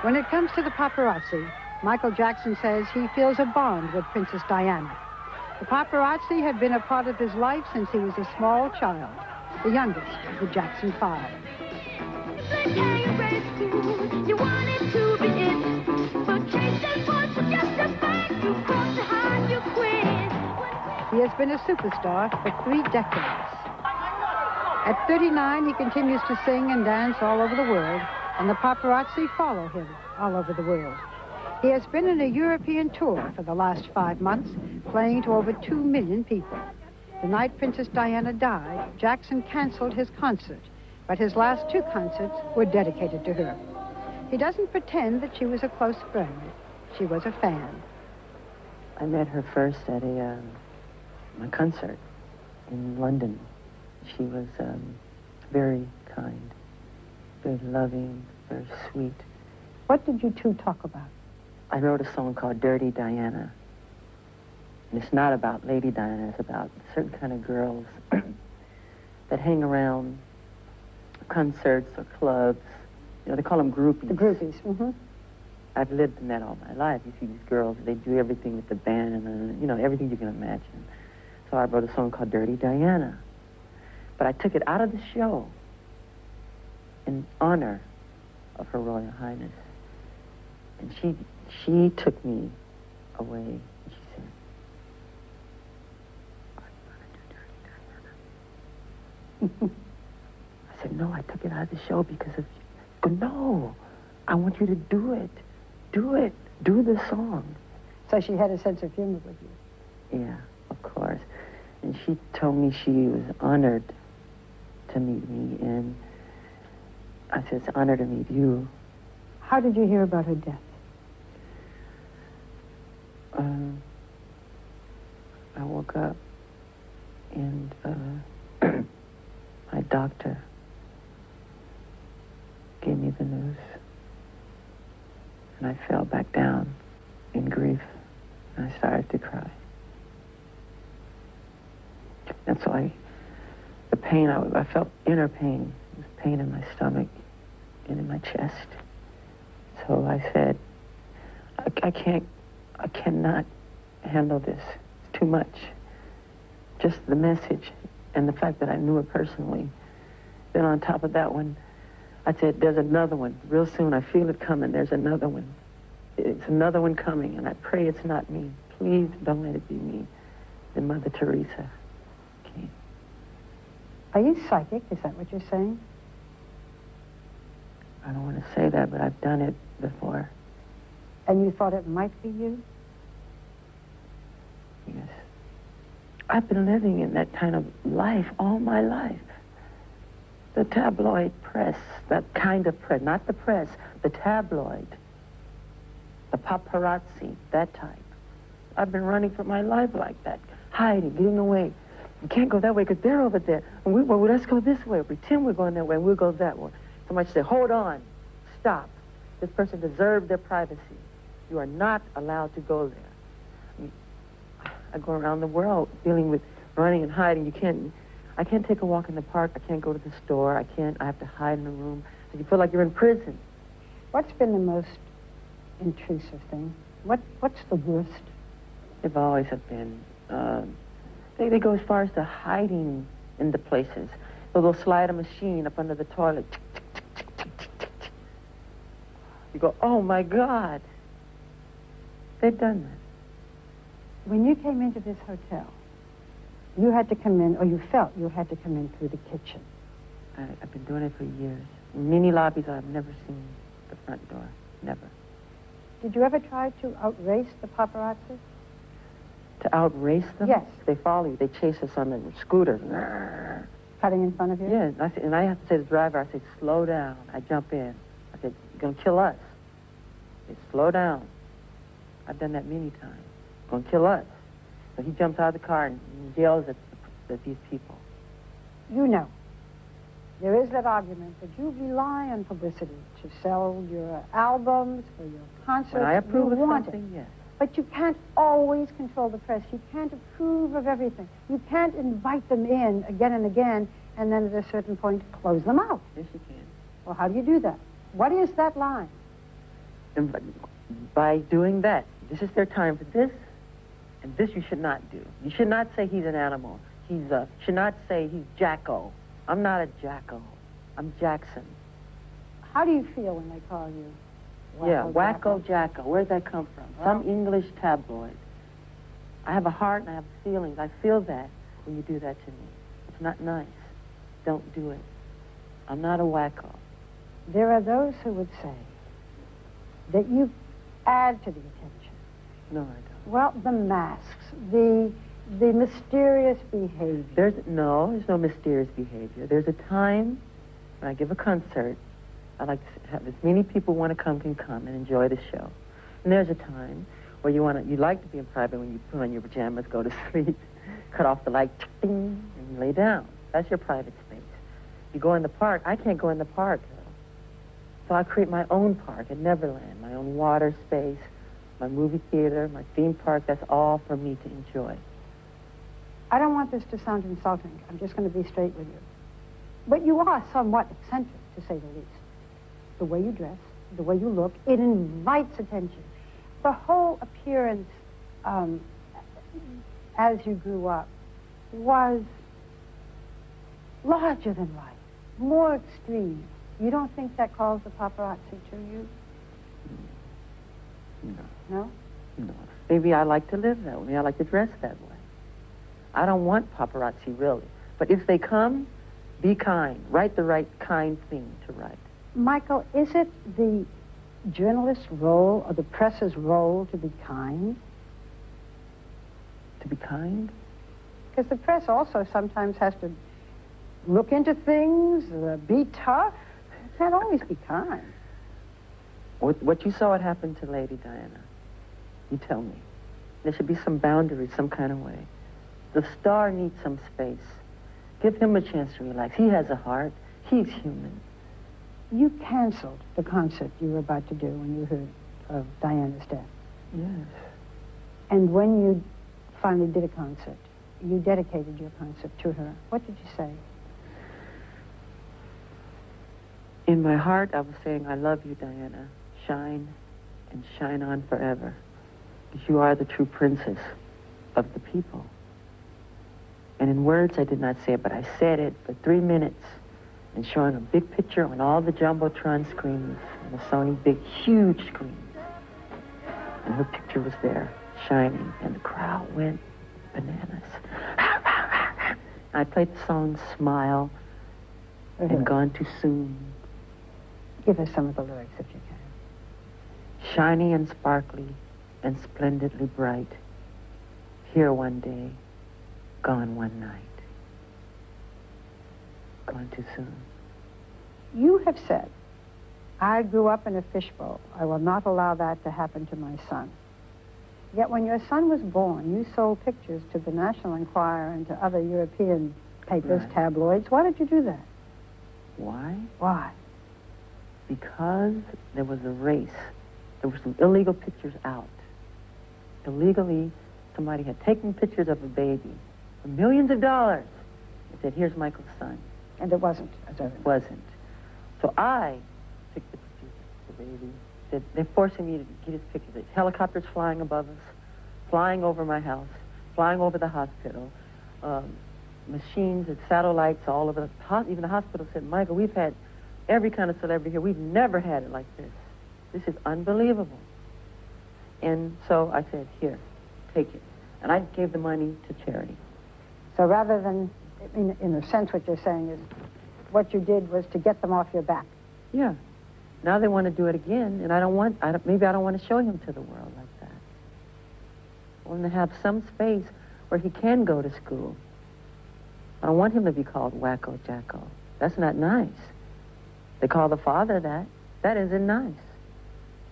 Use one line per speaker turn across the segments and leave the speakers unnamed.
When it comes to the paparazzi, Michael Jackson says he feels a bond with Princess Diana. The paparazzi have been a part of his life since he was a small child, the youngest of the Jackson 5. He has been a superstar for 3 decades. At 39, he continues to sing and dance all over the world, and the paparazzi follow him all over the world. He has been on a European tour for the last 5 months, playing to over 2 million people. The night Princess Diana died, Jackson canceled his concert, but his last 2 concerts were dedicated to her. He doesn't pretend that she was a close friend. She was a fan.
I met her first at a concert in London. She was very kind, very loving, very sweet.
What did you two talk about?
I wrote a song called Dirty Diana. And it's not about Lady Diana, it's about certain kind of girls that hang around concerts or clubs. You know, they call them groupies.
The groupies, mm-hmm.
I've lived in that all my life. You see these girls, they do everything with the band and, you know, everything you can imagine. So I wrote a song called Dirty Diana. But I took it out of the show in honor of Her Royal Highness. And she took me away. And she said, "Are you going to do Dirty Diana?" I said, "No, I took it out of the show because of you." Go, "No, I want you to do it. Do it. Do the song."
So she had a sense of humor with you?
Yeah, of course. And she told me she was honored to meet me, and I said, "It's an honor to meet you."
How did you hear about her death?
I woke up, and my doctor gave me the news, and I fell back down in grief, and I started to cry. And so the pain, I felt inner pain. There was pain in my stomach and in my chest. So I said, I cannot handle this. It's too much. Just the message and the fact that I knew her personally. Then on top of that one, I said, there's another one. Real soon, I feel it coming. There's another one. It's another one coming, and I pray it's not me. Please don't let it be me. Then Mother Teresa came.
Are you psychic? Is that what you're saying?
I don't want to say that, but I've done it before.
And you thought it might be you?
Yes. I've been living in that kind of life all my life. The tabloid press, that kind of press, not the press, the tabloid, the paparazzi, that type. I've been running for my life like that, hiding, getting away. You can't go that way because they're over there. And well, let's go this way. Pretend we're going that way and we'll go that way. Somebody say, hold on, stop. This person deserves their privacy. You are not allowed to go there. I go around the world dealing with running and hiding. I can't take a walk in the park. I can't go to the store. I have to hide in a room. So you feel like you're in prison.
What's been the most intrusive thing? What's the worst?
They've always have been. They go as far as to hiding in the places. So they'll slide a machine up under the toilet. You go, oh my God. They've done that.
When you came into this hotel, you had to come in, or you felt you had to come in through the kitchen.
I've been doing it for years. In many lobbies, I've never seen the front door. Never.
Did you ever try to outrace the paparazzi?
To outrace them?
Yes.
They follow you. They chase us on the scooter.
Cutting in front of you?
Yeah, and I have to say to the driver, I say, slow down. I jump in. I said, you're going to kill us. They say, slow down. I've done that many times. Going to kill us. So he jumps out of the car and yells at these people.
You know, there is that argument that you rely on publicity to sell your albums, for your concerts.
When I approve of
something,
something, yes.
But you can't always control the press. You can't approve of everything. You can't invite them in again and again, and then at a certain point close them out.
Yes, you can.
Well, how do you do that? What is that line?
And by doing that, this is their time for this, and this you should not do. You should not say he's an animal. Should not say he's Jacko. I'm not a Jacko. I'm Jackson.
How do you feel when they call you
Wacko Jacko? Where'd that come from?
Well,
some English tabloid. I have a heart and I have feelings. I feel that when you do that to me. It's not nice. Don't do it. I'm not a wacko.
There are those who would say that you add to the attention.
No, I don't.
Well, the masks, the mysterious behavior.
There's no mysterious behavior. There's a time when I give a concert, I like to have as many people want to come can come and enjoy the show. And there's a time where you like to be in private when you put on your pajamas, go to sleep, cut off the light, ding, and you lay down. That's your private space. You go in the park. I can't go in the park, though. So I create my own park at Neverland, my own water space, my movie theater, my theme park. That's all for me to enjoy.
I don't want this to sound insulting. I'm just going to be straight with you. But you are somewhat eccentric, to say the least. The way you dress, the way you look, it invites attention. The whole appearance, as you grew up, was larger than life, more extreme. You don't think that calls the paparazzi to you?
No.
No?
No. Maybe I like to live that way. I like to dress that way. I don't want paparazzi, really. But if they come, be kind. Write the right kind thing to write.
Michael, is it the journalist's role or the press's role to be kind?
To be kind?
Because the press also sometimes has to look into things, be tough. It can't always be kind.
What you saw it happen to Lady Diana, you tell me. There should be some boundaries, some kind of way. The star needs some space. Give him a chance to relax. He has a heart. He's human.
You canceled the concert you were about to do when you heard of Diana's death.
Yes.
And when you finally did a concert, you dedicated your concert to her. What did you say?
In my heart, I was saying, I love you, Diana. Shine and shine on forever. Because you are the true princess of the people. And in words, I did not say it, but I said it for 3 minutes and showing a big picture on all the Jumbotron screens and the Sony big, huge screens. And her picture was there, shining, and the crowd went bananas. I played the song Smile and Gone Too Soon.
Give us some of the lyrics if you can.
Shiny and sparkly and splendidly bright, here one day, gone one night. Gone too soon.
You have said, I grew up in a fishbowl. I will not allow that to happen to my son. Yet when your son was born, you sold pictures to the National Enquirer and to other European papers,
Right.
tabloids. Why did you do that?
Why?
Why?
Because there was a race. There were some illegal pictures out. Illegally, somebody had taken pictures of a baby for millions of dollars and said, here's Michael's son.
And it wasn't.
It wasn't. So I took the pictures of the baby. They're forcing me to get his pictures. There's helicopters flying above us, flying over my house, flying over the hospital, machines and satellites all over the hospital. Even the hospital said, Michael, we've had every kind of celebrity here. We've never had it like this. This is unbelievable. And so I said, here, take it. And I gave the money to charity.
So rather than, in a sense, what you're saying is what you did was to get them off your back.
Yeah. Now they want to do it again, and maybe I don't want to show him to the world like that. I want to have some space where he can go to school. I don't want him to be called Wacko Jacko. That's not nice. They call the father that. That isn't nice.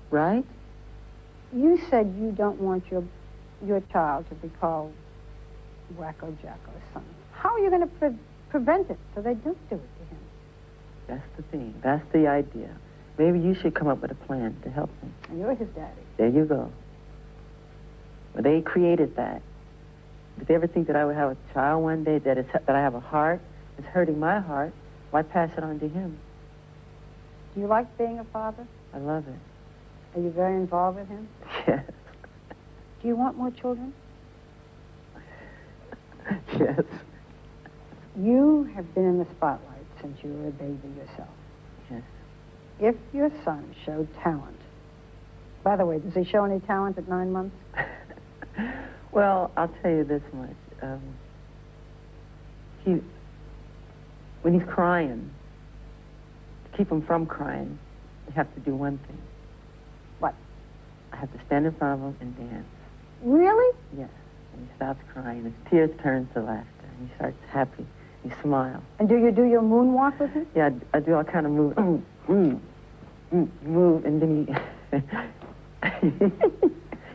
Right?
You said you don't want your child to be called Wacko Jacko's son. How are you going to prevent it so they don't do it to him?
That's the thing. That's the idea. Maybe you should come up with a plan to help him.
And you're his daddy.
There you go. Well, they created that. Did they ever think that I would have a child one day that I have a heart? It's hurting my heart. Why pass it on to him?
Do you like being a father?
I love it.
Are you very involved with him?
Yes.
Do you want more children?
Yes.
You have been in the spotlight since you were a baby yourself.
Yes.
If your son showed talent, by the way, does he show any talent at 9 months?
Well, I'll tell you this much. When he's crying, to keep him from crying, you have to do one thing.
What?
I have to stand in front of him and dance.
Really?
Yes. And he stops crying. His tears turn to laughter. And he starts happy. He smiles.
And do you do your moonwalk with him?
Yeah, I do all kind of move. Move, and then he...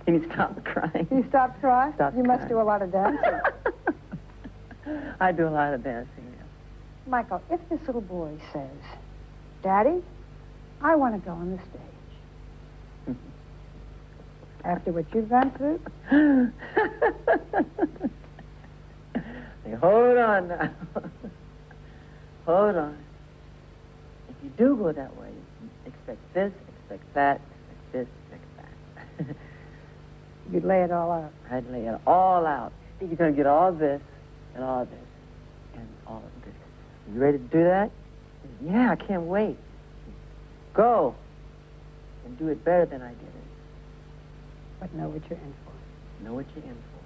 and he stops crying.
He stops crying?
Stops
you must
crying.
do a lot of dancing.
I do a lot of dancing, yeah.
Michael, if this little boy says, Daddy, I want to go on the stage. After what you've gone through?
Hey, hold on now. Hold on. If you do go that way, expect this, expect that, expect this, expect that.
You'd lay it all out.
I'd lay it all out. You're going to get all this and all this and all of this. You ready to do that? Yeah, I can't wait. Go and do it better than I did it.
But know what you're in for.
Know what you're in for.